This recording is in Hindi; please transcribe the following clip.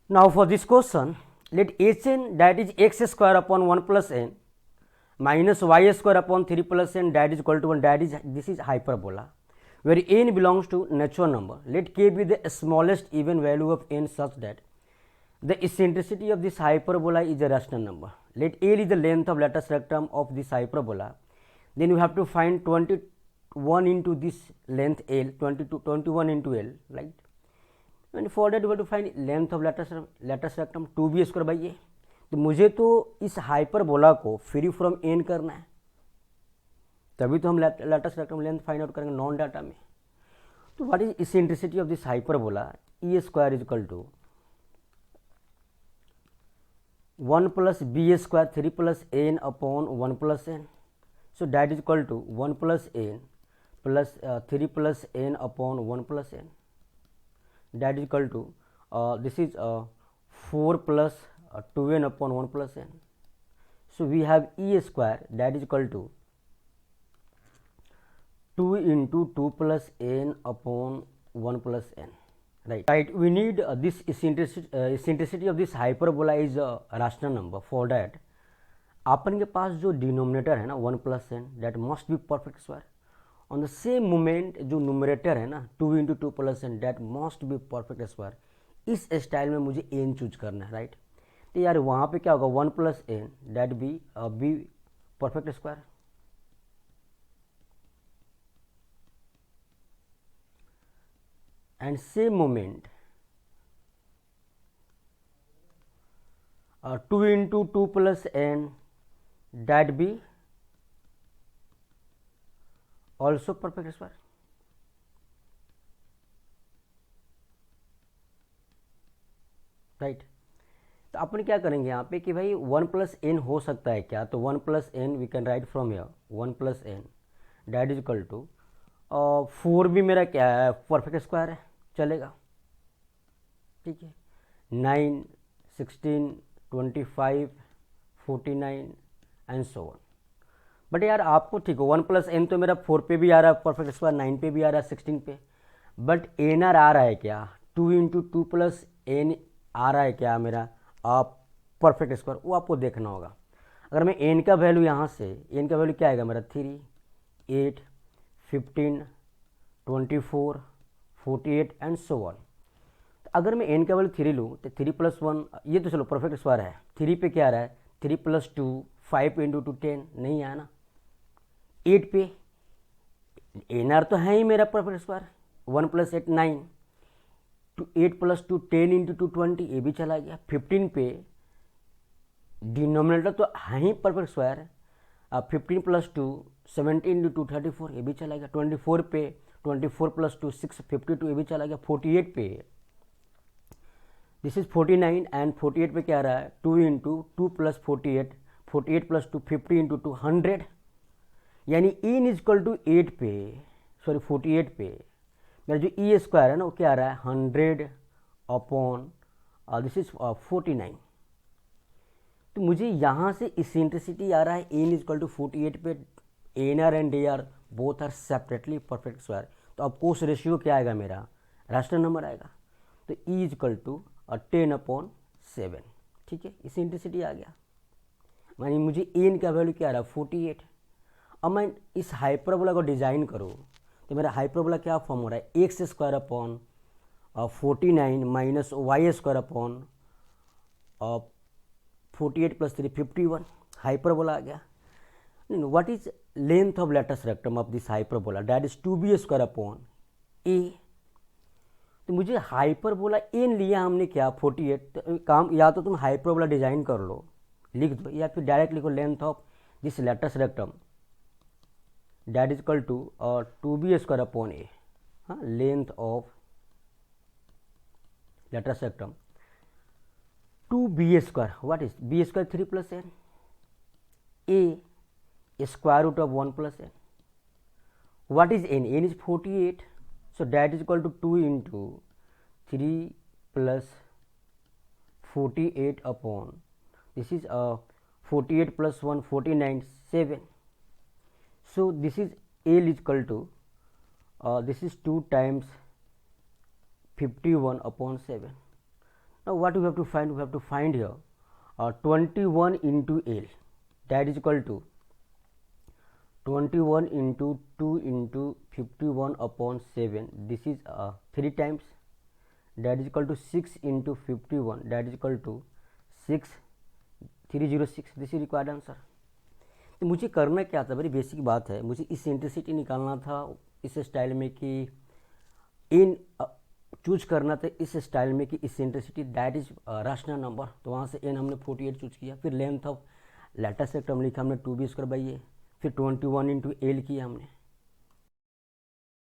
Now for this question, let Hn that is x square upon 1 plus n minus y square upon 3 plus n that is equal to 1, that is this is hyperbola where n belongs to natural number. Let k be the smallest even value of n such that the eccentricity of this hyperbola is a rational number. Let L is the length of lateral rectum of this hyperbola. Then you have to find 21 into this length L, 21 into L, right? And for that you have to find length of lateral rectum 2b square by a. तो मुझे तो इस हाइपरबोला को फ्री फ्रॉम एन करना है, तभी तो हम latus rectum length find out करेंगे नॉन डाटा में. तो what is eccentricity of this hyperbola? E square is equal to 1 plus b square 3 plus n upon 1 plus n. So that is equal to 1 plus n plus 3 plus n upon 1 plus n. That is equal to this is 4 plus 2n upon 1 plus n. So we have e square that is equal to 2 into 2 plus n upon 1 plus n. Right, we need this eccentricity of this hyperbola is a rational number. For that अपन के पास जो डिनोमिनेटर है ना 1 plus N that must be perfect square. On the same moment जो न्यूमरेटर है ना 2 into 2 plus N that must be perfect square. इस स्टाइल में मुझे एन चूज करना है, राइट. तो यार वहाँ पे क्या होगा 1 plus N that be perfect square. And same moment 2 into 2 plus n that be also perfect square. Right. तो अपन क्या करेंगे यहाँ पे कि भाई 1 प्लस एन हो सकता है क्या, तो 1 plus N we can write from here 1 plus N that is equal to 4 भी मेरा क्या है परफेक्ट स्क्वायर है, चलेगा, ठीक है. 9, 16, 25, 49 एंड सो ऑन. बट यार आपको ठीक है 1 प्लस एन तो मेरा 4 पे भी आ रहा है परफेक्ट स्क्वायर, 9 पे भी आ रहा है, 16 पे. बट एन आर आ रहा है क्या 2 इंटू 2 प्लस एन आ रहा है क्या मेरा परफेक्ट स्क्वायर, वो आपको देखना होगा. अगर मैं एन का वैल्यू यहाँ से एन का वैल्यू क्या आएगा मेरा 3, 8, 15, 24, 48 एंड सो ऑन. अगर मैं एन का वैल्यू 3 लूँ तो 3 प्लस 1 ये तो चलो परफेक्ट स्क्वायर है. 3 पे क्या आ रहा है 3 प्लस 2 5 इंटू 2 10 नहीं आया ना. 8 पे एन आर तो है ही मेरा perfect square 1 plus 8 9, 8 plus 2 10 into 2 20 ये भी चला गया. 15 पे डिनोमिनेटर तो है ही परफेक्ट स्क्वायर, 15 प्लस 2 17 इंटू 2 34 ये भी चला गया. 24 पे 24 प्लस 2 6 52 ये भी चला गया. 48 पे दिस इज 49 एंड 48 पे क्या आ रहा है 2 इंटू 2 प्लस 48 48 प्लस 2 50 इंटू 2 100. यानी एन इज इक्वल टू 8 पे सॉरी 48 पे मेरा जो ई स्क्वायर है ना वो क्या आ रहा है 100 अपॉन दिस इज 49. तो मुझे यहाँ से इसेंट्रिसिटी आ रहा है एन इज इक्वल टू 48 पे. N R and D R both are separately perfect square. तो अब कोस रेशियो क्या आएगा मेरा राशनल नंबर आएगा. तो E is equal to 10 upon 7. ठीक है, इसेंट्रिसिटी आ गया. मानी मुझे एन का वैल्यू क्या आ रहा है 48. अब मैं इस हाइपरबोला को डिजाइन करूँ तो मेरा हाइपरबोला क्या फॉर्म हो रहा है x square upon 49 minus y square upon 48 plus 3 51. Hyperbola आ गया. What is length of latus rectum of this hyperbola that is 2b square upon a. तो मुझे हाइपरबोला एन लिया हमने क्या 48. तो काम या तो तुम हाइपरबोला डिजाइन कर लो लिख दो या फिर डायरेक्ट लिखो length of this latus rectum that is equal to 2b square upon a. हाँ, length of latus rectum 2b square. What is b square 3 plus n a square root of 1 plus n. What is n? N is 48. So that is equal to 2 into 3 plus 48 upon this is 48 plus 1 49 7. So this is L is equal to this is 2 times 51 upon 7. Now what we have to find? We have to find here 21 into L, that is equal to 21 into 2 into 51 upon 7, this is 3 times, that is equal to 6 into 51, that is equal to 6306, this is required answer. तो मुझे करना क्या था, बड़ी बेसिक बात है, मुझे इसेंट्रिसिटी निकालना था इस स्टाइल में कि इन चूज करना था इस स्टाइल में कि eccentricity that is rational number, तो वहाँ से एन हमने 48 चूज किया। फिर लेंथ ऑफ लेटर सेक्टर लिखा हमने 2b² बाई ए, फिर 21 इंटू एल किया हमने,